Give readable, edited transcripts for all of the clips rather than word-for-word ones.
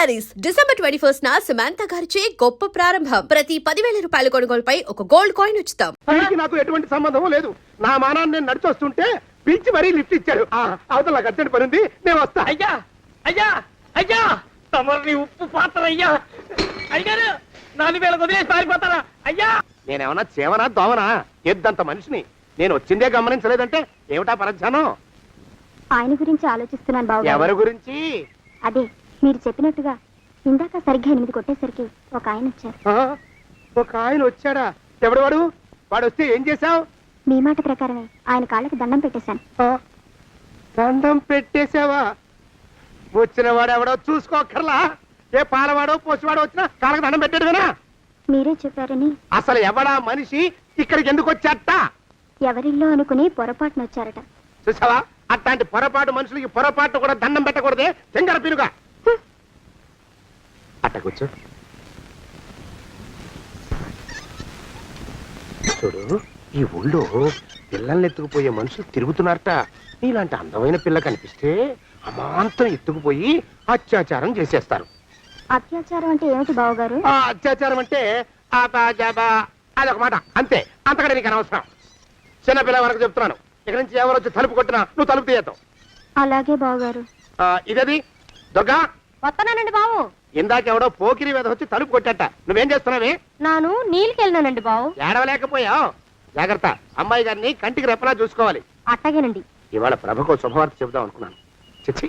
Saris December 21 Samantha గారిచే గొప్ప ప్రారంభం. ప్రతి 10,000 రూపాయల కొనుగోలుపై ఒక గోల్డ్ కాయిన్ ఉచితం. నాకు ఎటువంటి సంబంధం లేదు. నా మానాన్ని నేను నడిచొస్తుంటే పిలిచి మరీ లిఫ్ట్ ఇచ్చాడు. అవతల నాకు అర్జెంట్ పని ఉంది, నేను వస్తా. అయ్యా అయ్యా అయ్యా తమరిని ఉప్పు పాత్ర అయ్యా అయ్యారు 4,000 వదిలేసి పారిపోతారా అయ్యా? నేనేమన్నా చేవనా దోవనా ఎద్దంత మనిషిని. నేను వచ్చిందే గమనించలేదంటే ఏమిటా పరధ్యానం? ఆయన గురించి ఆలోచిస్తున్నాను బాబు. ఎవరి గురించి? అదే మీరు చెప్పినట్టుగా ఇందాక సరిగ్గా 8 కొట్టేసరికి ఒక ఆయన వచ్చారు. ఒక ఆయన వచ్చాడా? ఎవడు వాడు? వాడు వస్తే ఏం చేశావు? మీ మాట ప్రకారమే ఆయన కాళ్ళకి దండం పెట్టేశాను. దండం పెట్టేశావా? వచ్చిన వాడు ఎవడో చూసుకోకర్లా. ఏ పాలవాడో పోసివాడో వచ్చినా కాళ్ళకి దండం పెట్టాడువేనా? మీరే చెప్పారని. అసలు ఎవడా మనిషి ఇక్కడికి ఎందుకు వచ్చాట? ఎవరిల్లో అనుకుని పొరపాటున వచ్చారట. చూసావా, అట్లాంటి పొరపాటు మనుషులకి పొరపాటు కూడా దండం పెట్టకూడదే. తెంగర పినుగా అట్టకొచ్చు. చూడు, ఈ ఊళ్ళో పిల్లల్ని ఎత్తుకుపోయే మనుషులు తిరుగుతున్నారట. నీలాంటి అందమైన పిల్ల కనిపిస్తే అమాంతం ఎత్తుకుపోయి అత్యాచారం చేసేస్తారు. అత్యాచారం అంటే ఏమిటి బావగారు? అత్యాచారం అంటే అదొక మాట అంతే, అంతకంటే నీకు అనవసరం. చిన్నపిల్ల వరకు చెప్తున్నాను. ఇక్కడి నుంచి ఎవరు వచ్చి తలుపు కొట్టినా నువ్వు తలుపు తీయతావు. అలాగే బావగారు. ఇదది దొంగ వస్తున్నానండి బావు. ఇందాకెవడో పోకిరి మీద వచ్చి తలుపు కొట్టట. నువ్వేం చేస్తున్నావే? నాను నీళ్ళకెళ్ళినానండి బావు. ఏడవలేకపోయావు. జాగ్రత్త, అమ్మాయి గారిని కంటికి రెప్పలా చూసుకోవాలి. అట్టగేనండి. ఇవాళ ప్రభకు శుభవార్త చెబుదాం అనుకున్నాను. చిచ్చి,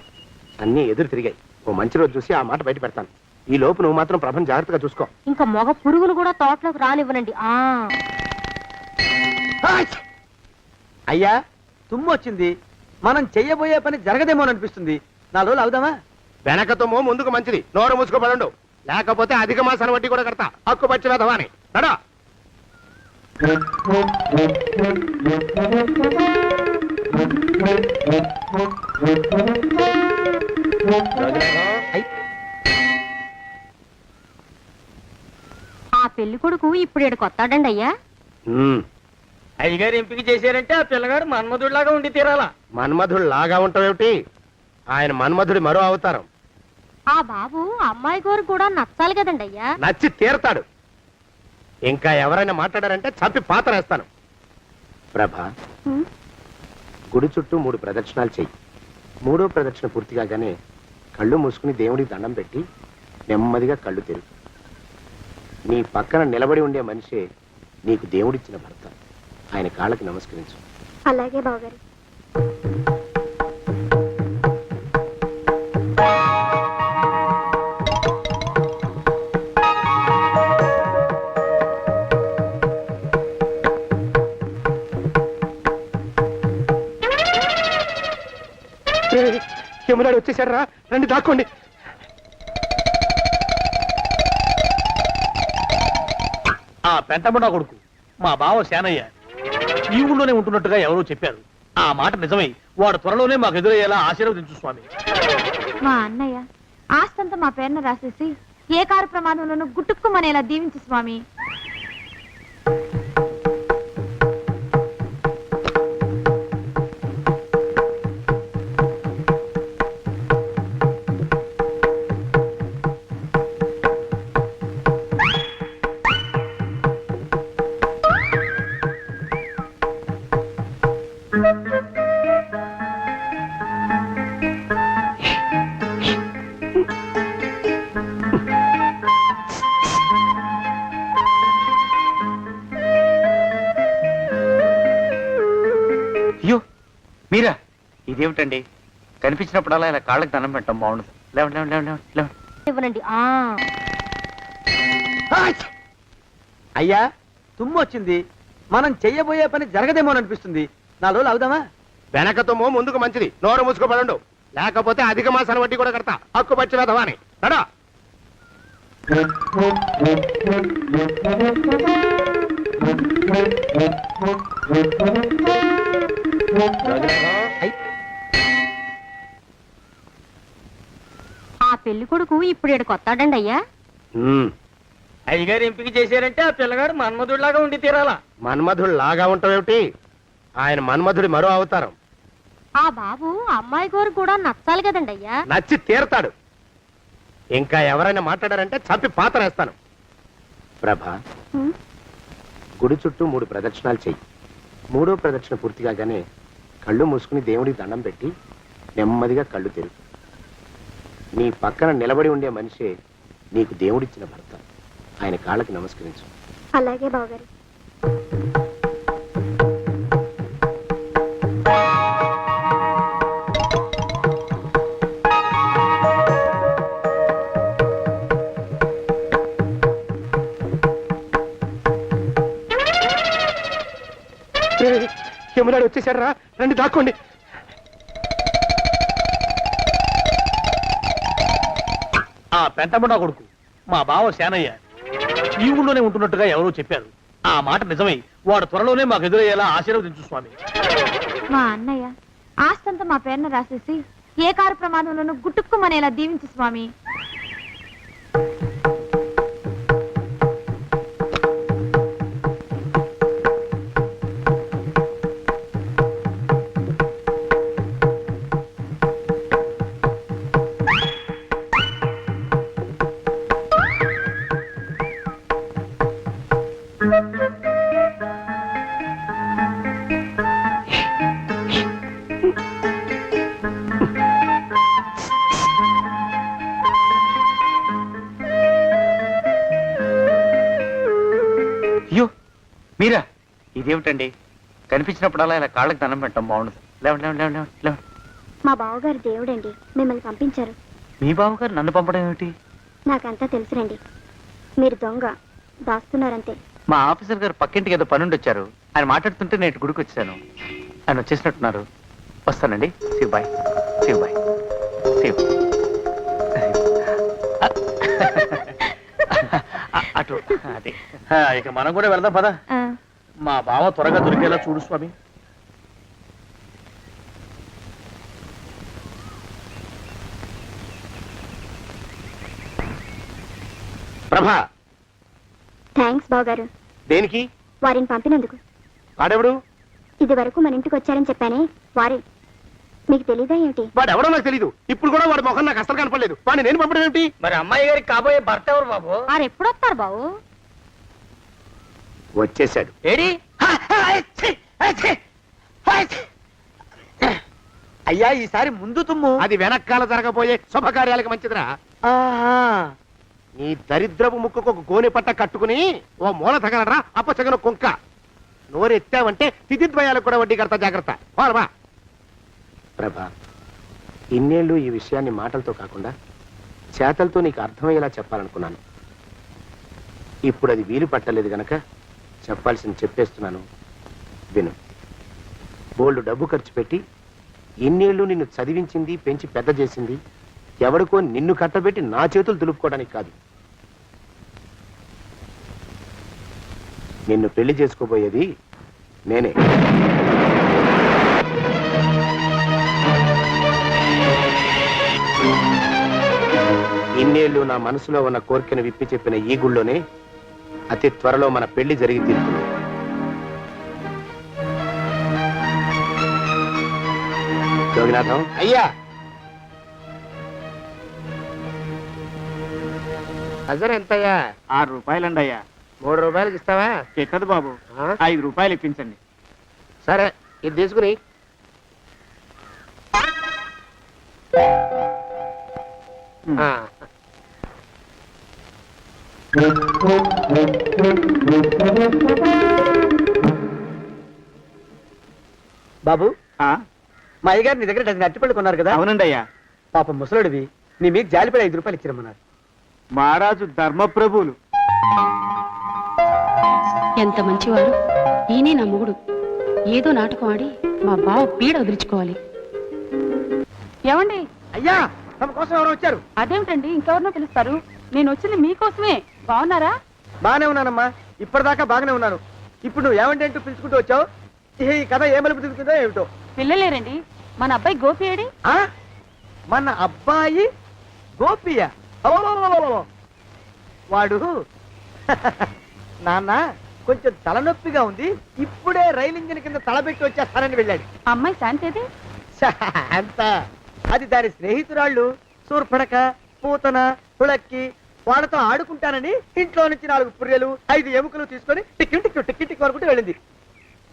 అన్నీ ఎదురు తిరిగాయి. ఓ మంచి రోజు చూసి ఆ మాట బయట పెడతాను. ఈ లోపు నువ్వు మాత్రం ప్రభను జాగ్రత్తగా చూసుకో. ఇంకా మగ పురుగులు కూడా తోటలోకి రానివ్వనండి. అయ్యా తుమ్ము వచ్చింది. మనం చెయ్యబోయే పని జరగదేమో అనిపిస్తుంది. 4 రోజులు అవుదామా? వెనకతమో ముందుకు మంచిది. నోరు మూసుకోబడండు, లేకపోతే అధిక మాసాల వడ్డీ కూడా కడతా. హక్కు పచ్చి వేధవాని నడా. ఆ పెళ్లి కొడుకు ఇప్పుడు ఇక్కడికి వస్తాడండి అయ్యా. అయ్యగారు ఎంపిక చేశారంటే ఆ పిల్లగాడు మన్మధుడిలాగా ఉండి తీరాలా. మన్మధుడు లాగా ఉంటావేమిటి? ఆయన మన్మధుడి మరో అవతారం. ఆ బాబు అమ్మాయి గారు కూడా నచ్చాలి కదండి అయ్యా. నచ్చి తీరతాడు. ఇంకా ఎవరైనా మాట్లాడారంటే చంపి పాతరేస్తాను. ప్రభా, గుడి చుట్టూ 3 ప్రదక్షిణాలు చెయ్యి. 3వ ప్రదక్షిణ పూర్తి కాగానే కళ్ళు మూసుకుని దేవుడికి దండం పెట్టి నెమ్మదిగా కళ్ళు తెరుగు. నీ పక్కన నిలబడి ఉండే మనిషే నీకు దేవుడిచ్చిన భర్త. ఆయన కాళ్ళకి నమస్కరించు. అలాగే బావగారు. యమునాడు వచ్చేసాడు రా, రండి దాక్కోండి. ఆ పెంటముడా కొడుకు మా బావ శానయ్య ఈ ఊళ్ళోనే ఉంటున్నట్టుగా ఎవరో చెప్పారు. ఆ మాట నిజమై వాడు త్వరలోనే మాకు ఎదురయ్యేలా ఆశీర్వదించు స్వామి. మా అన్నయ్య ఆస్తంతా మా పేరున రాసేసి ఏ కారు ప్రమాదంలోనూ గుట్టుక్కుమనేలా దీవించు స్వామి. అయ్యో మీరా? ఇదేమిటండి, కనిపించినప్పుడల్లా ఇలా కాళ్ళకి దండం పెట్టడం బాగుండదు. ఇవ్వనండి. అయ్యా తుమ్ము వచ్చింది. మనం చెయ్యబోయే పని జరగదేమో అనిపిస్తుంది. 4 రోజులు అవుదామా? వెనకతమో ముందుకు మంచిది. నోరు మూసుకోబడండు, లేకపోతే అధిక మాసాల వడ్డీ కూడా కడతా. హక్కు పచ్చి వేధవాని నడా. ఆ పెళ్లి కొడుకు ఇప్పుడు ఇక్కడికి వస్తాడండి అయ్యా. అయ్యగారు ఎంపిక చేశారంటే ఆ పిల్లగాడు మన్మధుడిలాగా ఉండి తీరాలా. మన్మధుడు లాగా ఉంటావేమిటి? ఆయన మన్మధుడి మరో అవతారం. ఆ బాబు అమ్మాయి గారు కూడా నచ్చాలి కదండి అయ్యా. నచ్చి తీరతాడు. ఇంకా ఎవరైనా మాట్లాడారంటే చంపి పాతరేస్తాను. ప్రభ, గుడి చుట్టూ 3 ప్రదక్షిణాలు చెయ్యి. 3వ ప్రదక్షిణ పూర్తి కాగానే కళ్ళు మూసుకుని దేవుడికి దండం పెట్టి నెమ్మదిగా కళ్ళు తెరుగు. నీ పక్కన నిలబడి ఉండే మనిషే నీకు దేవుడిచ్చిన భర్త. ఆయన కాళ్ళకి నమస్కరించు. అలాగే బావగారు. యమునాడు వచ్చేసాడు రా, రండి దాక్కోండి. ఆ పెంటముడా కొడుకు మా బావ శానయ్య ఈ ఊళ్ళోనే ఉంటున్నట్టుగా ఎవరో చెప్పారు. ఆ మాట నిజమై వాడు త్వరలోనే మాకు ఎదురయ్యేలా ఆశీర్వదించు స్వామి. మా అన్నయ్య ఆస్తంతా మా పేరున రాసేసి ఏ కారు ప్రమాదంలోనూ గుట్టుక్కుమనేలా దీవించు స్వామి. అయ్యో మీరా, ఇదేమిటండి? కనిపించినప్పుడల్లా ఇలా కాళ్ళకి దండం పెట్టడం బాగుండదు. లేవండి లేవండి లేవండి లేవండి లేవండి. మా బావగారు దేవుడండి, మిమ్మల్ని పంపించారు. మీ బావగారు నన్ను పంపడం ఏమిటి? నాకంతా తెలుసురండి. మీరు దొంగ దాస్తున్నారంతే. మా ఆఫీసర్ గారు పక్కింటికి ఏదో పనుండి వచ్చారు. ఆయన మాట్లాడుతుంటే నేను గుడికి వచ్చాను. ఆయన వచ్చేసినట్టున్నారు. వస్తానండి. Shiv bye, Shiv bye, Shiv. అటు అదే. ఇక మనం కూడా వెళ్దాం పద. మా బావ త్వరగా దొరికేలా చూడు స్వామి. ప్రభా, థ్యాంక్స్ బావగారు. దేనికి? వారిని పంపినందుకు. వాడెవడు? ఇది వరకు మన ఇంటికి వచ్చారని చెప్పానే వారే. మీకు తెలీదా ఏమిటి? వాడెవడో నాకు తెలీదు. ఇప్పుడు కూడా వాడి మొహం నాకు అసలు కనపడలేదు. వాడిని నేను పంపడం ఏమిటి? మరి అమ్మాయి గారికి కాబోయే భర్త ఎవరు బాబు? వారు ఎప్పుడు వస్తారు బావు? వచ్చేసాడు. ఏడి? అయ్యా, ఈసారి ముందు తుమ్ము. అది వెనకాల జరగబోయే శుభకార్యాలకు మంచిదిరా. నీ దరిద్రపు ముక్కుకు ఒక గోనె పట్ట కట్టుకుని ఓ మూల తగలరా అప్పచగన కుంక. నోరెత్తావంటే తిథిద్వయాలకు కూడా వడ్డీ కడతా, జాగ్రత్త. పోరమా. ప్రభా, ఇన్నేళ్ళు ఈ విషయాన్ని మాటలతో కాకుండా చేతలతో నీకు అర్థమయ్యేలా చెప్పాలనుకున్నాను. ఇప్పుడు అది వీలు పట్టలేదు గనక చెప్పాల్సింది చెప్పేస్తున్నాను. విను. బోల్డు డబ్బు ఖర్చు పెట్టి ఇన్నేళ్ళు నిన్ను చదివించింది, పెంచి పెద్ద చేసింది ఎవడికో నిన్ను కట్టబెట్టి నా చేతులు దులుపుకోవడానికి కాదు. నిన్ను పెళ్లి చేసుకోబోయేది నేనే. ఇన్నేళ్ళు నా మనసులో ఉన్న కోరికను విప్పి చెప్పిన ఈ గుళ్ళోనే అతి త్వరలో మన పెళ్లి జరిగి తీరుతుంది. జోగినాథం అయ్యా, హజర్ ఎంతయ్యా? 6 రూపాయలండి అయ్యా. 3 రూపాయలకి ఇస్తావా? ఎక్కదు బాబు, 5 రూపాయలు ఇప్పించండి. సరే, ఇది తీసుకుని. బాబు, మా అయ్యగారు నీ దగ్గర డజన్ అరటిపళ్ళు కొన్నారు కదా? అవునండి అయ్యా. పాప ముసలుడివి, నీ మీకు జాలిపడి 5 రూపాయలు ఇచ్చిరమ్మన్నారు. మహారాజు ధర్మప్రభువులు. ఎంత మంచివాడు ఈయనే నా మొగుడు. ఏదో నాటకం ఆడి మా బావ పీడ వదిలించుకోవాలి. ఏమండి? అయ్యా, తమ కోసం ఎవరో వచ్చారు. అదేమిటండి, ఇంకెవరినో పిలుస్తారు? నేను వచ్చింది మీకోసమే. బాగున్నారా? బాగానే ఉన్నానమ్మా, ఇప్పటిదాకా బాగానే ఉన్నాను. ఇప్పుడు నువ్వు ఏమంటే అంటూ పిలుచుకుంటూ వచ్చావు. ఈ కథ ఏ మలుపు తిరుగుతుందో ఏమిటో. పిల్లలేరండి. మన అబ్బాయి గోపి ఏడి? మన అబ్బాయి గోపియ? వాడు నాన్న కొంచెం తలనొప్పిగా ఉంది, ఇప్పుడే రైలు ఇంజిన్ కింద తలబెట్టి వచ్చేస్తానని వెళ్ళాడు. అమ్మాయి శాంతేది? అంత అది దాని స్నేహితురాళ్ళు శూర్పణక, పూతన, హుళక్కి వాళ్ళతో ఆడుకుంటానని ఇంట్లో నుంచి 4 పుర్రెలు 5 ఎముకలు తీసుకొని టిక్కి వరకు వెళ్ళింది.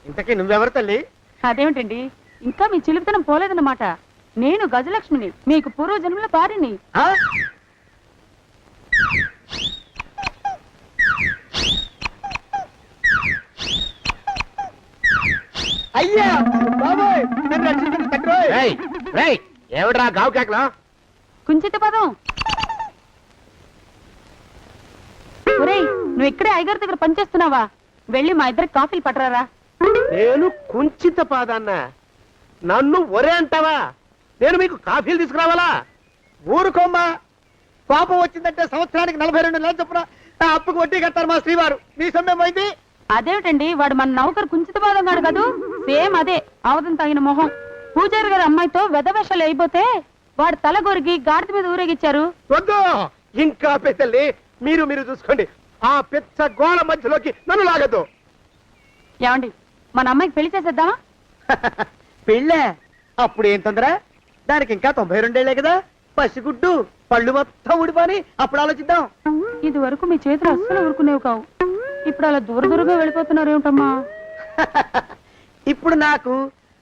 ఇంతకీ నువ్వెవరు తల్లి? అదేమిటండి ఇంకా మీ చిలుపుతనం పోలేదన్నమాట. నేను గజలక్ష్మిని, మీకు పూర్వజన్మల భార్యని. ఆ? అయ్యా బాబోయ్, నన్ను రక్షించండి తండ్రోయ్. రేయ్, రేయ్, ఏమిట్రా గావు కేకలో? కుంచిత పదం. ఒరేయ్, నువ్వు ఇక్కడే ఐగారి దగ్గర పనిచేస్తున్నావా? వెళ్ళి మా ఇద్దరికి కాఫీలు పట్టరారా. నేను కుంచిత పాదాన్న, నన్ను ఒరే అంటావా? నేను మీకు కాఫీలు తీసుకురావాలా? ఊరుకోమ్మా, కోపం వచ్చిందంటే సంవత్సరానికి 42 నెలలు చొప్పున ఆ అప్పుకు వడ్డీ కట్టారు మా శ్రీవారు. నీ సొమ్మేం పోయింది? అదేమిటండి, వాడు మన నౌకరు కుంచిత పదం కాడు కదూ. సేమ్ అదే, అవధం తగిన మొహం. పూజారి గారి అమ్మాయితో వెధవేషాలు అయిపోతే వాడు తల గొరిగి గాడిద మీద ఊరేగిచ్చారు. వద్దు, ఇంకా పెద్దల్ని మీరు చూసుకోండి. ఆ పెద్ద గోళ మధ్యలోకి నన్ను లాగద్దు. ఏమండి, మన అమ్మాయికి పెళ్లి చేసేద్దామా? పెళ్ళే? అప్పుడు ఏం తొందర? దానికి ఇంకా 92 కదా. పసిగుడ్డు పళ్ళు మొత్తం ఊడిపోని అప్పుడు ఆలోచిద్దాం. ఇది వరకు మీ చేతులు అస్సలు ఊరుకునేవి కావు. ఇప్పుడు అలా దూరంగా వెళ్ళిపోతున్నారు ఏమిటమ్మా? ఇప్పుడు నాకు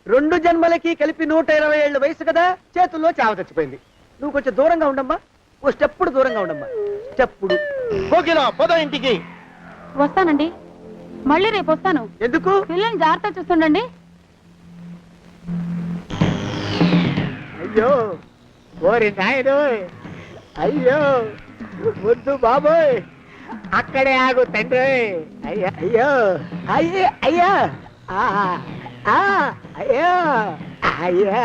2 జన్మలకి కలిపి 120 ఏళ్ళ వయసు కదా. చేతుల్లో చావ చచ్చిపోయింది. నువ్వు కొంచెం దూరంగా ఉండమ్మా. ఓ స్టెప్పుడు దూరంగా ఉండమ్మా. స్టెప్పుడు. కోకిల పద ఇంటికి. వస్తానండి, మళ్ళీ రేపు వస్తాను. ఎందుకు? పిల్లల్ని జాగ్రత్త చూస్తుండండి. అయ్యో ఓరి నాయుడు, అయ్యో వద్దు బాబోయ్, అక్కడే ఆగు తండ్రి. అయ్యా అయ్యో అయ్యే అయ్యా అయ్యో అయ్యా.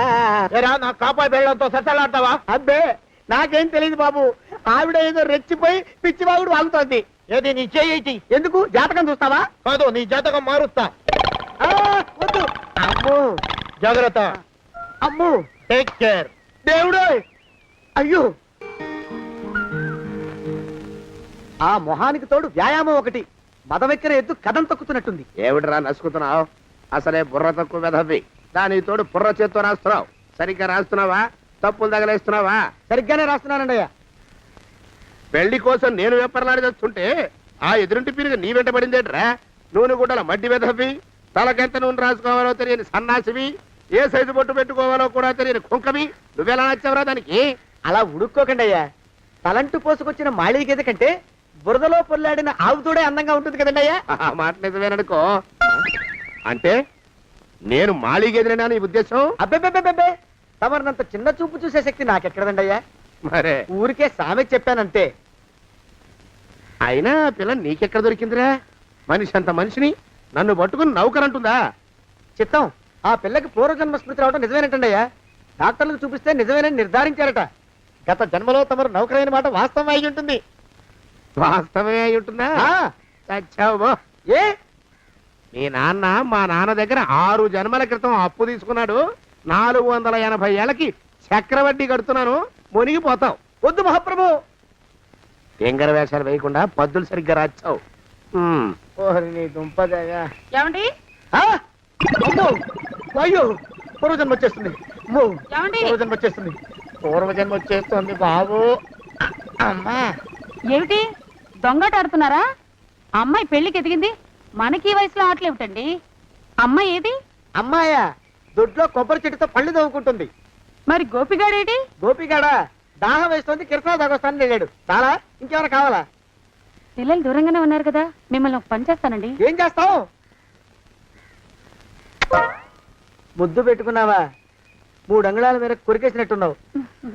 నా కాపాయి బెళ్ళంతో సత్తలాడతావా? అబ్బే నాకేం తెలియదు బాబు. ఆవిడ ఏదో రెచ్చిపోయి పిచ్చివాగుడు వాగుతోంది. ఏది నీ చేయి? ఎందుకు? జాతకం చూస్తావా? కాదు, నీ జాతకం మారుస్తా. ఆ, వద్దు. అమ్మో జాగ్రత్త. అమ్మో, టేక్ కేర్. దేవుడు. అయ్యో, ఆ మొహానికి తోడు వ్యాయామం ఒకటి. మదవెక్కిన ఎద్దు కథం తొక్కుతున్నట్టుంది. ఏమిటిరా నసుకుతున్నావు? అసలే బుర్ర తక్కువ వెధవి. దాని తోడు బుర్ర చేత్తో రాస్తున్నావు. సరిగ్గా రాస్తున్నావా? తప్పులు తగలేస్తున్నావా? సరిగ్గానే రాస్తున్నానండి అయ్యా. పెళ్లి కోసం నేను వెప్పర్లాడి తెస్తుంటే ఆ ఎదురింటి పీరుగా నీ వెంట పడిందేట్రా? నూనె గుడ్డల మడ్డి వెధవి, తలకెంత నూనె రాసుకోవాలో తెలియని సన్నాసివి, ఏ సైజు బొట్టు పెట్టుకోవాలో కూడా తెలియని కుంకవి. నువ్వెలా నచ్చావురా దానికి? అలా ఉడుక్కోకండి అయ్యా. తలంటు పోసుకొచ్చిన మాళీ గేదె కంటే బురదలో పొల్లాడిన ఆవు తోడే అందంగా ఉంటుంది కదండి అయ్యా. ఆ మాట నిజమేననుకో. అంటే నేను మాళీగెదిరినా నీ ఉద్దేశం? అబ్బెబ్బెబ్బెబ్బే, తమరినంత చిన్న చూపు చూసే శక్తి నాకెక్కడదండి అయ్యా. మరే ఊరికే సామె చెప్పానంతే. అయినా ఆ పిల్ల నీకెక్కడ దొరికిందిరా? మనిషి అంత మనిషిని నన్ను పట్టుకుని నౌకరంటుందా? చిత్తం, ఆ పిల్లకి పూర్వజన్మ స్మృతి రావడం నిజమేనటండి అయ్యా. డాక్టర్లకు చూపిస్తే నిజమేనని నిర్ధారించారట. గత జన్మలో తమరు నౌకరైన మాట వాస్తవం అయి ఉంటుంది. వాస్తవమే అయి ఉంటుందా? ఆ, చచ్చావు. ఏ మీ నాన్న మా నాన్న దగ్గర 6 జన్మల క్రితం అప్పు తీసుకున్నాడు. 480 ఏళ్ళకి చక్రవడ్డీ కడుతున్నాను. మునిగిపోతావు. వద్దు మహాప్రభు. ఎంగర వేషాలు వేయకుండా పద్దులు సరిగ్గా రాచావు. ఓహరి నీ దుంపదగా. ఏమండి అమ్మో, అయ్యో, పూర్వజన్మ వచ్చేస్తుంది. అమ్మో, ఏమండి? పూర్వజన్మ వచ్చేస్తుంది. పూర్వజన్మ వచ్చేస్తుంది బాబు. అమ్మా, ఏమిటి దొంగట ఆడుతున్నారా? అమ్మాయి పెళ్లికి ఎదిగింది, మనకి ఈ వయసులో ఆటలేమిటండి? అమ్మాయి ఏది? అమ్మాయా దొడ్లో కొబ్బరి చెట్టుతో పళ్ళు తవ్వుకుంటుంది. మరి గోపిగాడేటి? గోపిగాడ దాహం వేస్తుంది, కిరసా దాగొస్తానని వెళ్ళాడు. చాలా ఇంకేమైనా కావాలా? పిల్లలు దూరంగానే ఉన్నారు కదా, మిమ్మల్ని ఒక పని చేస్తానండి. ఏం చేస్తావు? ముద్దు పెట్టుకున్నావా? 3 అంగుళాల మేర కొరికేసినట్టున్నావు.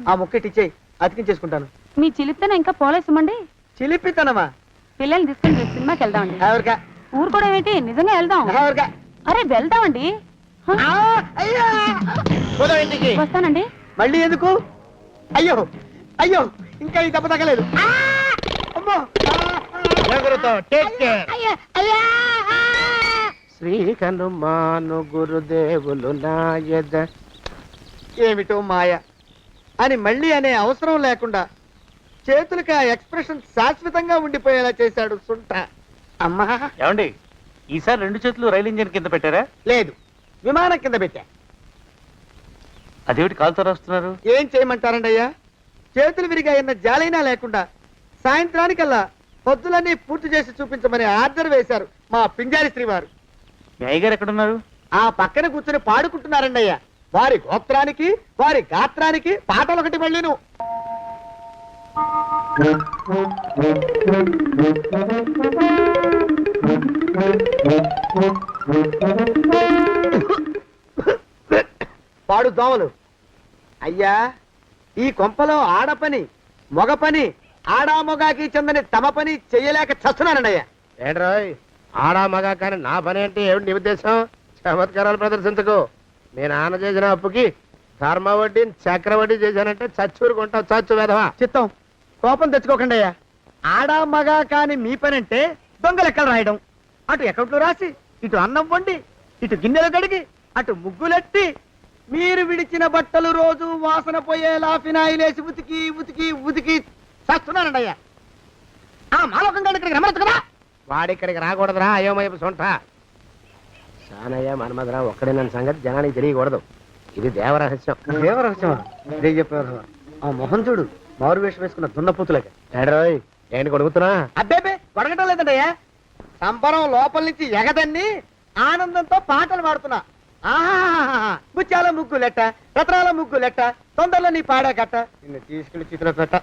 ఆ ముక్కటిచ్చేయి, అతికించేసుకుంటాను. మీ చిలిపితేనే ఇంకా పోలేసమండి. చిలిపితనమా? పిల్లల్ని తీసుకుని రేపు సినిమాకి వెళ్దామండి. ఎవరికా? ఊరు కూడా ఏంటి, నిజంగా వెళ్దాం. ఎవరికా? అరే వెళ్దామండి. హ? ఆ, అయ్యా! వస్తానండి. మళ్ళీ ఎందుకు? అయ్యో అయ్యో, ఇంకా ఈ దెబ్బ తగ్గలేదు. ఆ! అమ్మో! శ్రీకనుమాను గురుదేవులు నాయద. ఏమిటో మాయ అని మళ్ళీ అనే అవసరం లేకుండా చేతులకి ఆ ఎక్స్ప్రెషన్ శాశ్వతంగా ఉండిపోయేలా చేశాడు సుంట. అమ్మా, ఏమండి, ఈసారి 2 చేతులు రైలు ఇంజిన్ కింద పెట్టారా? లేదు, విమానం కింద పెట్టా. అదేమిటి కాలుతో రాస్తున్నారు? ఏం చేయమంటారండి అయ్యా? చేతులు విరిగాయన్న జాలైనా లేకుండా సాయంత్రానికల్లా పొద్దులన్నీ పూర్తి చేసి చూపించమని ఆర్డర్ వేశారు మా పింజారి శ్రీ వారు. మీ అయ్యగారు ఎక్కడున్నారు? ఆ పక్కన కూర్చొని పాడుకుంటున్నారండి అయ్యా. వారి గోత్రానికి వారి గాత్రానికి పాటలు ఒకటి మళ్ళీను. పాడు దోమలు. అయ్యా, ఈ కొంపలో ఆడ పని మొగ పని ఆడా మొగాకి చెందని తమ పని చెయ్యలేక చస్తున్నానండి అయ్యా. ఏంట్రోయ్ ఆడా మగా కానీ నా పని అంటే ఏమిటి నీ ఉద్దేశం? చమత్కారాలు ప్రదర్శించకు. మీ నాన్న చేసిన అప్పుకి ధర్మ వడ్డీ చక్రవడ్డీ చేశానంటే చచ్చూరుకుంటావు. చచ్చు వేధవా. చిత్తం కోపం తెచ్చుకోకండి అయ్యా. ఆడా మగా కాని మీ పని అంటే దొంగ లెక్కలు రాయడం, అటు అకౌంట్లో రాసి ఇటు అన్నం వండి ఇటు గిన్నెలు కడిగి అటు ముగ్గులెట్టి మీరు విడిచిన బట్టలు రోజు వాసన పోయేలా ఫినాయిలేసి ఉతికి ఉతికి ఉతికి చేస్తున్నానండి అయ్యా. ఆ మాలోకం గడి ఇక్కడికి రమ్మచ్చు కదా. వాడిక్కడికి రాకూడదురా అయోమయపు సొంట. సానయ్య మన్మధరా ఒక్కడే నన్ను సంగతి జనానికి తెలియకూడదు. ఇది దేవరహస్యం. దేవరహస్యం ఇదే చెప్పారు. ఆ మొహం చూడు, మారు వేషం వేసుకున్న దున్నపోతులకి. ఏంట్రోయ్ ఏంటి కొడుకుతున్నా? అబ్బేబే కొడగటం లేదండయ్యా. సంబరం లోపల నుంచి ఎగదన్ని ఆనందంతో పాటలు పాడుతున్నా. ఆహా, ముత్యాల ముగ్గులెట్ట రత్నాల ముగ్గులెట్ట తొందరలో నీ పాడా కట్ట నిన్ను తీసుకెళ్లి చిత్ర పెట్ట.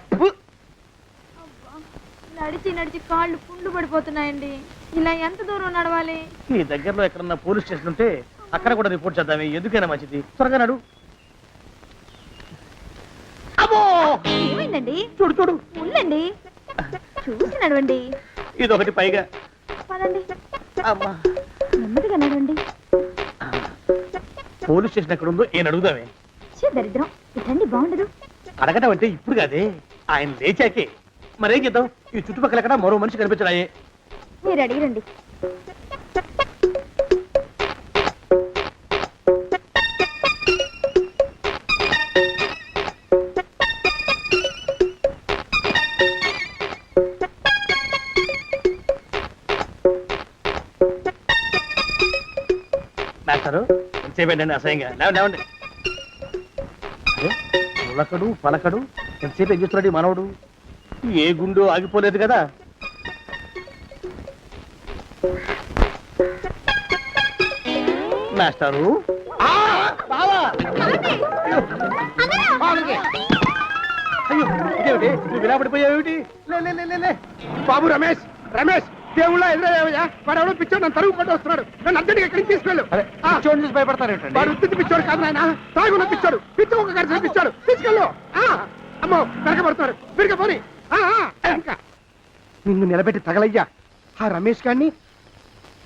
నడిచి నడిచి కాళ్ళు పుండ్లు పడిపోతున్నాయండి. ఇలా ఎంత దూరం నడవాలి? ఈ దగ్గరలో ఎక్కడన్నా పోలీస్ స్టేషన్ ఉంటే అక్కడ కూడా రిపోర్ట్ చేద్దామే. ఎందుకైనా మంచిది. త్వరగా నడు. అమ్మో ఏమైందండి? చూడు చూడు, ఉండండి, చూసి నడవండి. ఇదొకటి పైగా. పదండి, అమ్మా, నెమ్మదిగా నడవండి. పోలీస్ స్టేషన్ ఎక్కడ ఉందో ఏం అడుగుదామే. ఛీ, దరిద్రం. ఇటండి బాగుండదు. అడగటం అంటే ఇప్పుడు కాదే, ఆయన లేచాకే. మరేం చేద్దాం? ఈ చుట్టుపక్కల ఎక్కడ మరో మనిషి కనిపించడాయే. మీరు అడిగిరండి. మాస్టారు ఎంతసేపేంటండి అసహ్యంగా? లేవండి. అరే పులకడు పలకడు ఎంతసేపు ఏం చేస్తున్నాడు ఈ మనవడు? ఏ గుండు ఆగిపోలేదు కదా. మాస్టారు అయ్యో ఇదేమిటి? నువ్వు ఇలా పడిపోయావేమిటి? లే లే, లే, లే, లే. బాబు రమేష్ రమేష్ దేవుళ్ళ ఎదురయ్యా. వాడు ఎవడో పిచ్చోడు నన్ను తరుగు కొట్టి వస్తున్నాడు. నన్ను అర్జెంట్గా ఎక్కడికి తీసుకెళ్ళు. పిచ్చోడిని చూసి భయపడతారేంటండి? వాడు ఉత్తి పిచ్చోడు కాదు నాయన, తాగున్న పిచ్చోడు. పిచ్చి ఒక గడిచిన పిచ్చోడు. తీసుకెళ్ళు. అమ్మో వెనకబడుతున్నారు. విరిగా పోని. ఇంకా నిన్ను నిలబెట్టి తగలయ్యా. ఆ రమేష్ గారిని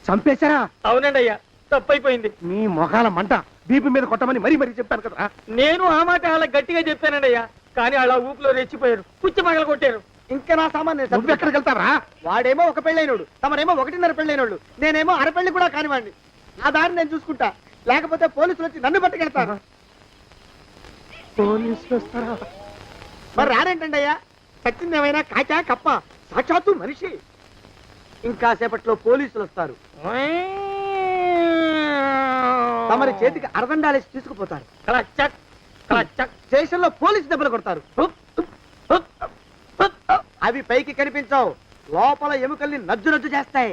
చంపేశారా? అవునండి అయ్యా, తప్పైపోయింది. మీ మొఖాల మంట బీపీ మీద కొట్టమని మరీ మరీ చెప్పాను కదా. నేను ఆ మాట అలా గట్టిగా చెప్పానండి అయ్యా, కానీ అలా ఊపిలో రెచ్చిపోయారు, పుచ్చి పగల కొట్టారు. ఇంకా నా సామాన్ నువ్వు ఎక్కడికి వెళ్తావా? వాడేమో ఒక పెళ్ళైనోడు, తమరేమో 1.5 పెళ్ళైనోళ్ళు, నేనేమో అరపెళ్ళి కూడా కానివ్వండి. ఆ దారి నేను చూసుకుంటా, లేకపోతే పోలీసులు వచ్చి నన్ను పట్టుకెళ్తారు. పోలీసులు వస్తారా? మరి రారేంటండి అయ్యా? సచ్చింది ఏమైనా కాచా కప్ప, సాక్షాత్తు మనిషి. ఇంకా సేపట్లో పోలీసులు వస్తారు. తమరి చేతికి అరదండాలేసి తీసుకుపోతారు. స్టేషన్ లో పోలీసు దెబ్బలు కొడతారు. అవి పైకి కనిపించవు, లోపల ఎముకల్ని నజ్జు నజ్జు చేస్తాయి.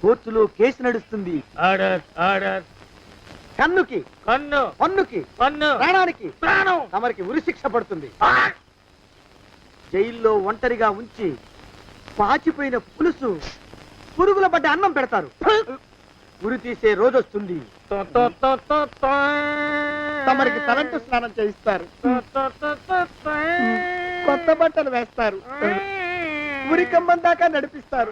కోర్టులో కేసు నడుస్తుంది. Order order. కన్నుకి కన్ను, పన్నుకి పన్ను, ప్రాణానికి ప్రాణం. తమరికి ఉరి శిక్ష పడుతుంది. జైల్లో ఒంటరిగా ఉంచి పాచిపోయిన పులుసు, పురుగుల పడ్డ అన్నం పెడతారు. ఉరి తీసే రోజు వస్తుంది. తమరికి తలంటు స్నానం చేయిస్తారు. కొత్త బట్టలు వేస్తారు. ఉరి కంబం దాకా నడిపిస్తారు.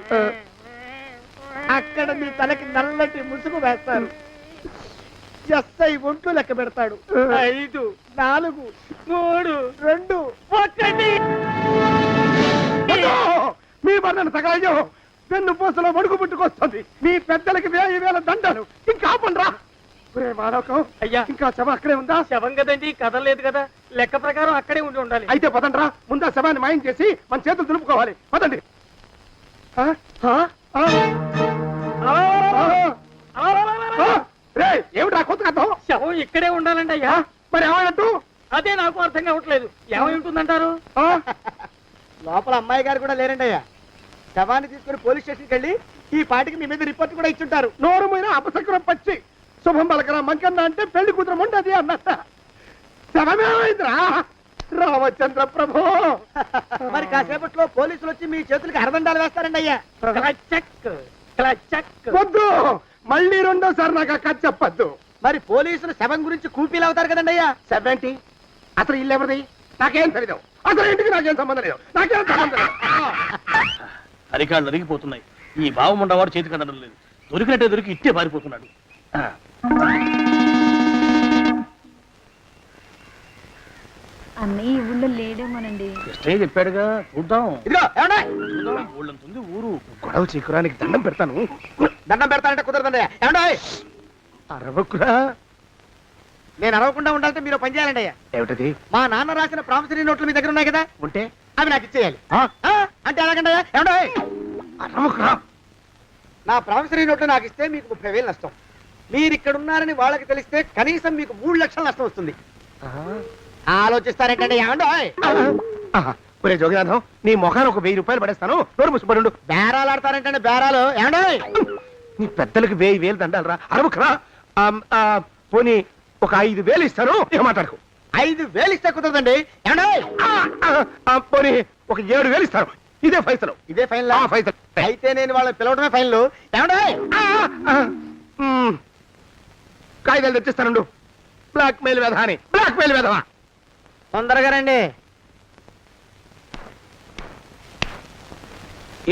అక్కడ మీ తలకి నల్లటి ముసుగు వేస్తారు. ఎస్ఐ ఒంట్లు లెక్క పెడతాడు. 5 4 3 2 1. మీ బంధన తగలయ్యో. పెన్ను పూసలో మడుగు పుట్టుకొస్తుంది. మీ పెద్దలకి 1000 దండలు. ఇంకా ఆపండ్రా. మానవకం అయ్యా, ఇంకా శవం అక్కడే ఉందా? శవం కదండి, కదలేదు కదా. లెక్క ప్రకారం అక్కడే ఉండి ఉండాలి. అయితే పదండ్రా. ముందా శవాన్ని మాయం చేసి మన చేతులు దులుపుకోవాలి. పదండి. ఏమిటా కొత్త కథ? శవం ఇక్కడే ఉండాలండి అయ్యా. మరి ఏమన్నట్టు? అదే నాకు అర్థం కావట్లేదు ఏమై ఉంటుందంటారు లోపల అమ్మాయి గారు కూడా లేరండి అయ్యా. శవాన్ని తీసుకుని పోలీస్ స్టేషన్కి వెళ్ళి ఈ పాటికి మీ మీద రిపోర్ట్ కూడా ఇచ్చుంటారు. నోరుమైన అపశకునం పచ్చి శుభం పలకరా మంకన్న అంటే పెళ్లి కూతురం ఉండదు అన్నట్ట శవమేమైందిరా రామచంద్ర ప్రభు. మరి కాసేపట్లో పోలీసులు వచ్చి మీ చేతులకి అరదండాలు వేస్తారండి అయ్యా. వద్దు మళ్ళీ రెండోసారి నాకు ఆ కథ చెప్పద్దు. మరి పోలీసులు శవం గురించి కూపీలు అవుతారు కదండి అయ్యా. 70 అసలు ఇల్లు ఎవరిది నాకేం తెలియదు. అసలు ఇంటికి నాకేం సంబంధం లేదు. నాకేం సంబంధం లేదు. అరికాళ్ళు అరిగిపోతున్నాయి. ఈ భావం ఉండవాడు చేతికి అందడం లేదు. దొరికినట్టే దొరికి ఇట్టే పారిపోతున్నాడు. అన్నయ్య ఈ ఊళ్ళో లేడేమోనండి. కృష్ణయ్య చెప్పాడుగా చూద్దాం. ఇదిగో ఏమండే ఊళ్ళంతుంది ఊరు. గొడవ చీకురానికి దండం పెడతాను. దండం పెడతానంటే కుదరదండి అయ్యా. ఏమండే అరవకురా. నేను అరవకుండా ఉండాలంటే మీరు పని చేయాలండి అయ్యా. ఏమిటది? మా నాన్న రాసిన ప్రామిసరీ నోట్లు మీ దగ్గర ఉన్నాయి కదా, ఉంటే అవి నాకు ఇచ్చేయాలి. ఆ? అంటే ఎలాగండి అయ్యా. ఏమండే అరవకురా. నా ప్రామిసరీ నోట్లు నాకు ఇస్తే మీకు 30,000 నష్టం. మీరు ఇక్కడ ఉన్నారని వాళ్ళకి తెలిస్తే కనీసం మీకు 3 లక్షల నష్టం వస్తుంది. ఆలోచిస్తారేంటండి ఏమండో. ఒరే జోగినాథం నీ మొఖాన్ని ఒక 1000 రూపాయలు పడేస్తాను. నోరు ముసుపడు. బేరాలు ఆడతారేంటండి బేరాలు. ఏమండో నీ పెద్దలకు 1000 దండాలరా. అరవకురా. పోనీ ఒక 5,000 ఇస్తాను. ఏం మాట్లాడుకో. 5,000 ఇస్తే కుదరదండి. ఏమండో పోనీ ఒక 7,000 ఇస్తాను. ఇదే ఫైసలు. ఇదే ఫైనల్. ఫైసలు. అయితే నేను వాళ్ళని పిలవడమే ఫైనల్. ఏమండో కాగితాలు తెచ్చిస్తాను. బ్లాక్ మెయిల్ వెధవా అని. బ్లాక్ మెయిల్ వెధవా. తొందరగా రండి.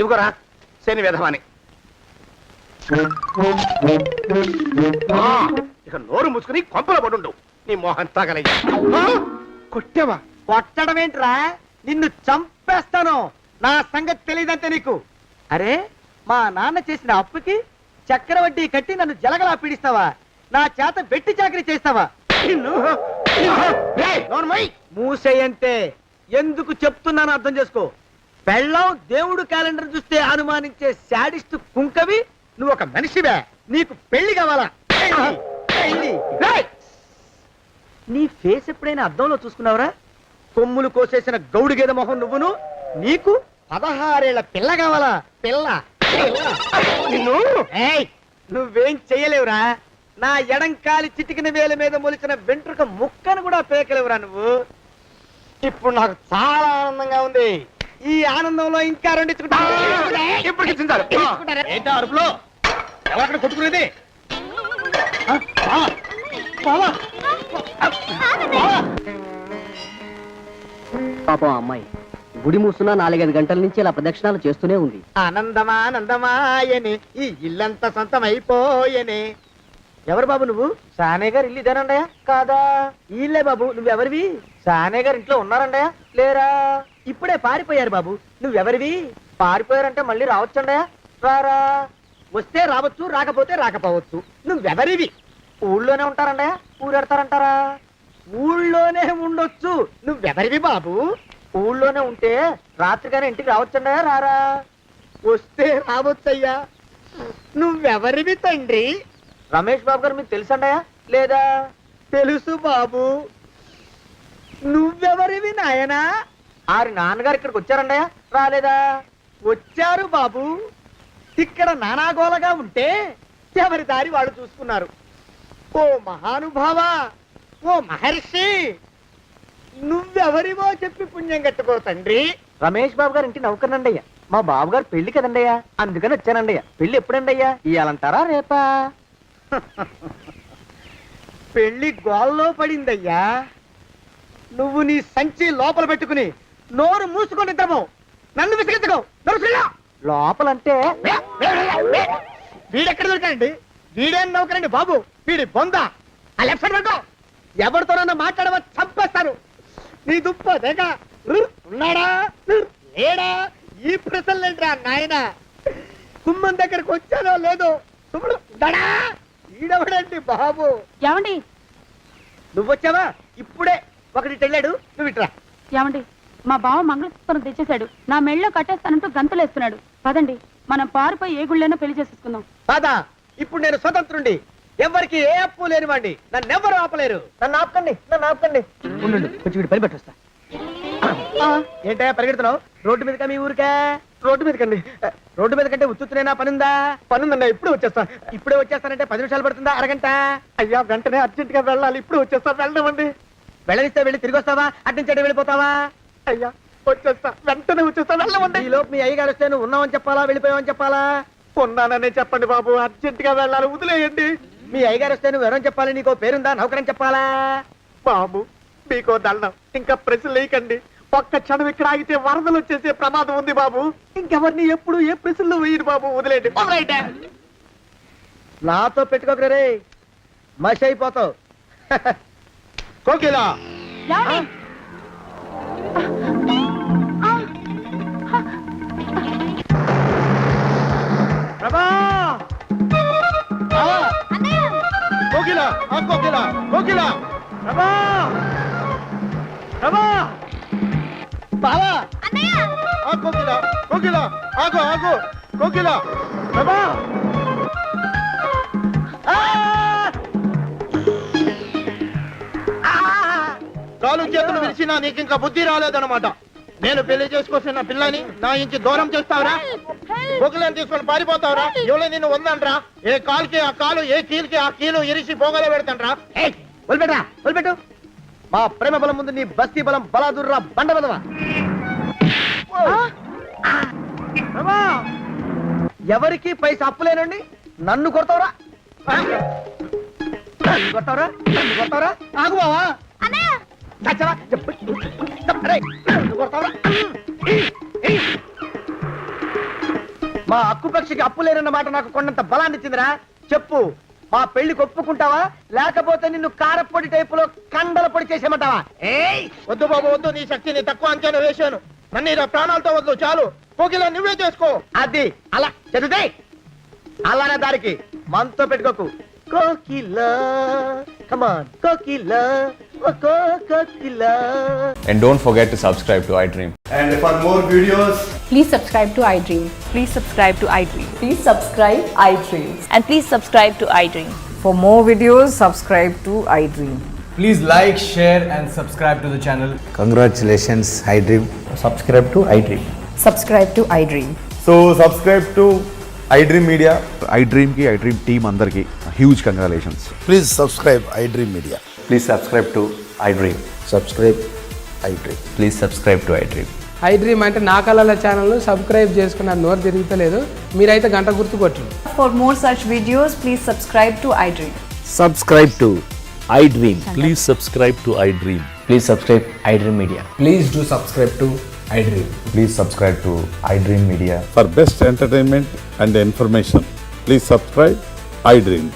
ఇవ్వరా శని వెధవాని. ఇక నోరు మూసుకుని కొంపలో పడుండు. నీ మోహన్ తాగలయ్యా. కొట్టావా? కొట్టడం ఏంట్రా, నిన్ను చంపేస్తాను. నా సంగతి తెలియదంటే నీకు. అరే మా నాన్న చేసిన అప్పుకి చక్రవడ్డీ కట్టి నన్ను జలగలా పీడిస్తావా? నా చేత వెట్టి చాకరీ చేస్తావా? మూసేయంటే ఎందుకు చెప్తున్నాను అర్థం చేసుకో. పెళ్ళం దేవుడు క్యాలెండర్ చూస్తే అనుమానించే శాడిస్ట్ కుంకవి నువ్వు ఒక మనిషివే. నీకు పెళ్లి కావాలా? పెళ్లి. నీ ఫేస్ ఎప్పుడైనా అద్దంలో చూసుకున్నావురా? కొమ్ములు కోసేసిన గౌడు గేదె మొహం నువ్వును. నీకు 16 ఏళ్ల పిల్ల కావాలా? పిల్ల. నిన్ను నువ్వేం చెయ్యలేవురా. నా ఎడంకాలి చిటికిన వేల మీద మొలిచిన వెంట్రుక ముక్కను కూడా పేకలేవురా నువ్వు. ఇప్పుడు నాకు చాలా ఆనందంగా ఉంది. ఈ ఆనందంలో ఇంకా రెండించుకుంటా. ఏంటా అరుపులో? ఎవరక్కడ కొట్టుకునేది? పాపం అమ్మాయి గుడి మూసున్న 4-5 గంటల నుంచి ఇలా ప్రదక్షిణాలు చేస్తూనే ఉంది. ఆనందమానందమాయని ఈ ఇల్లంతా సొంతమైపోయని. ఎవరు బాబు నువ్వు? సానే గారు ఇల్లు ఇదేనండయా? కాదా? ఇల్లే బాబు. నువ్వెవరివి? సానే గారు ఇంట్లో ఉన్నారండయా? లేరా? ఇప్పుడే పారిపోయారు బాబు. నువ్వెవరివి? పారిపోయారంటే మళ్ళీ రావచ్చండయా? రారా. వస్తే రావచ్చు, రాకపోతే రాకపోవచ్చు. నువ్వెవరివి? ఊళ్ళోనే ఉంటారండయా? ఊరెడతారంటారా? ఊళ్ళోనే ఉండొచ్చు. నువ్వెవరివి బాబు? ఊళ్ళోనే ఉంటే రాత్రిగానే ఇంటికి రావచ్చండయా? రారా. వస్తే రావచ్చయ్యా. నువ్వెవరివి తండ్రి? రమేష్ బాబు గారు మీకు తెలుసండయా? లేదా? తెలుసు బాబు. నువ్వెవరివి నాయనా? ఆరి నాన్నగారు ఇక్కడికి వచ్చారండయా? రాలేదా? వచ్చారు బాబు. ఇక్కడ నానాగోలగా ఉంటే ఎవరి దారి వాళ్ళు చూసుకున్నారు. ఓ మహానుభావా, ఓ మహర్షి, నువ్వెవరివో చెప్పి పుణ్యం కట్టుకో తండ్రి. రమేష్ బాబు గారు ఇంటి నౌకర్నండయ్యా. మా బాబు గారు పెళ్లి కదండయ్యా, అందుకని వచ్చానండయ్యా. పెళ్లి ఎప్పుడండయ్యా? ఇయ్యాలంటారా రేపా? పెళ్లి గోల్లో పడిందయ్యా. నువ్వు నీ సంచి లోపల పెట్టుకుని నోరు మూసుకొని నిద్రపో. నన్ను విసిగించుకో. లోపలంటే వీడెక్కడ దొరికాడండి? వీడేం నౌకరండి బాబు, వీడి బొంద. ఆ లెఫ్ట్ సైడ్ పెట్టుకో. ఎవరితోనన్నా మాట్లాడవా చంపేస్తాను. నీ దుప్ప దేక ఉన్నాడా లేడా? ఈ ప్రశ్నలేంట్రా నాయన. కుమ్మం దగ్గరకు వచ్చానో లేదో తుమ్ముడు దడా. ఈడవడండి బాబు. ఏమండి నువ్వు వచ్చావా? ఇప్పుడే ఒకటి వెళ్ళాడు. నువ్వు ఇట్రా. ఏమండి మా బావ మంగళసూత్రం తెచ్చేశాడు. నా మెళ్ళో కట్టేస్తానంటూ గంతులేస్తున్నాడు. పదండి మనం పారిపోయి ఏ గుళ్ళైనా పెళ్లి చేసేసుకుందాం. కాదా? ఇప్పుడు నేను స్వతంత్రుండి. ఎవరికి ఏ అప్పు లేనివ్వండి, నన్ను ఎవరు ఆపలేరు. నన్ను ఆపకండి. ఉండు కొంచెం వీడు పని పెట్టొస్తా. ఏంటా పరిగెడుతున్నావు? రోడ్డు మీదకా మీ ఊరికా? రోడ్డు మీద కంటే ఉత్తునేనా పనుందా? పనుందన్నా, ఇప్పుడే వచ్చేస్తానంటే 10 నిమిషాలు పడుతుందా, అరగంట? అయ్యా వెంటనే అర్జెంట్ గా వెళ్ళాలి, ఇప్పుడు వచ్చేస్తా. వెళ్ళమండి. వెళ్ళనిస్తే వెళ్ళి తిరిగి వస్తావా, అట్నుంచి వెళ్ళిపోతావా? అయ్యా వచ్చేస్తా, వెంటనే వచ్చేస్తా, వెళ్ళమండి. ఈ లోపు మీ అయ్యగారు వస్తే నువ్వు ఉన్నావని చెప్పాలా, వెళ్ళిపోయావని చెప్పాలా? ఉన్నాననే చెప్పండి బాబు, అర్జెంట్ గా వెళ్ళాలి, వదిలేయండి. మీ అయ్యగారు వస్తే నువ్వు ఎవరని చెప్పాలి? నీకో పేరుందా, నౌకరని చెప్పాలా? బాబు మీకో దండం, ఇంకా ప్రశ్నలు వేయకండి. ఒక్క క్షణం ఇక్కడ ఆగితే వరదలు వచ్చేసే ప్రమాదం ఉంది బాబు. ఇంకెవరిని ఎప్పుడు ఏ ప్రశ్నలు వేయరు బాబు, వదిలేయండి. నాతో పెట్టుకోకరే రే, మషి అయిపోతావు. కోకిలా ప్రభా, కోకిలా కోకిలా ప్రభా, ప్రభా, బావా, కోకిలా ఆగు, కోకిలా ప్రభా. కాలు చేతులు విరిచినా నీకు ఇంకా బుద్ధి రాలేదన్నమాట. నేను పెళ్లి చేసుకొస్తున్న పిల్లని నా ఇంటి దూరం చేస్తావురా? బొగ్గులను తీసుకొని పారిపోతావురా? ఎవరో నిన్ను ఉందంట్రా? ఏ కాలుకి ఆ కాలు, ఏ కీలుకి ఆ కీలు ఇరిసి పోగలో పెడతాంట్రా? వదిలిపెట్టు. మా ప్రేమ బలం ముందు నీ బస్తీ బలం బలాదుర్రా, బండ బలవా. ఎవరికి పైసా అప్పులేనండి, నన్ను కొడతావురా? ఆగు బావా. మా అక్కు పక్షికి అప్పు లేనన్న మాట నాకు కొండంత బలాన్ని ఇచ్చిందిరా. చెప్పు, మా పెళ్లికి ఒప్పుకుంటావా, లేకపోతే నిన్ను కారపొడి టైపులో కండల పొడి చేసేమంటావా? వద్దు బాబు వద్దు, నీ శక్తిని తక్కువ అంచనా వేశాను. నన్ను ఇలా ప్రాణాలతో వద్దు, చాలు. కోకిలా నువ్వే చేసుకో. అది అలా చదివితే అలానే దారికి మనతో పెట్టుకోకు. కోకిలా కమాన్, కోకిలా కోకిలా. And don't forget to subscribe to iDream. And for more videos, Please subscribe to iDream. Please subscribe to iDream. Please subscribe iDream. And please subscribe to iDream. For more videos, subscribe to iDream. please like, share and subscribe to the channel. Congratulations, iDream. Subscribe to iDream. Subscribe to iDream. So subscribe to iDream Media. iDream ki iDream team andarki huge congratulations. Please subscribe iDream Media. Please subscribe to iDream. Subscribe iDream. Please subscribe to iDream. iDream అంటే నా కళల channel subscribe చేసుకున్న నోరు తిరుగుతలేదు, మీరైతే గంట గుర్తు కొట్టండి. For more such videos, please subscribe to iDream. Subscribe to iDream. Please subscribe to iDream. Please subscribe iDream Media. Please do subscribe to iDream. Please subscribe to iDream Media. For best entertainment and information, please subscribe iDream.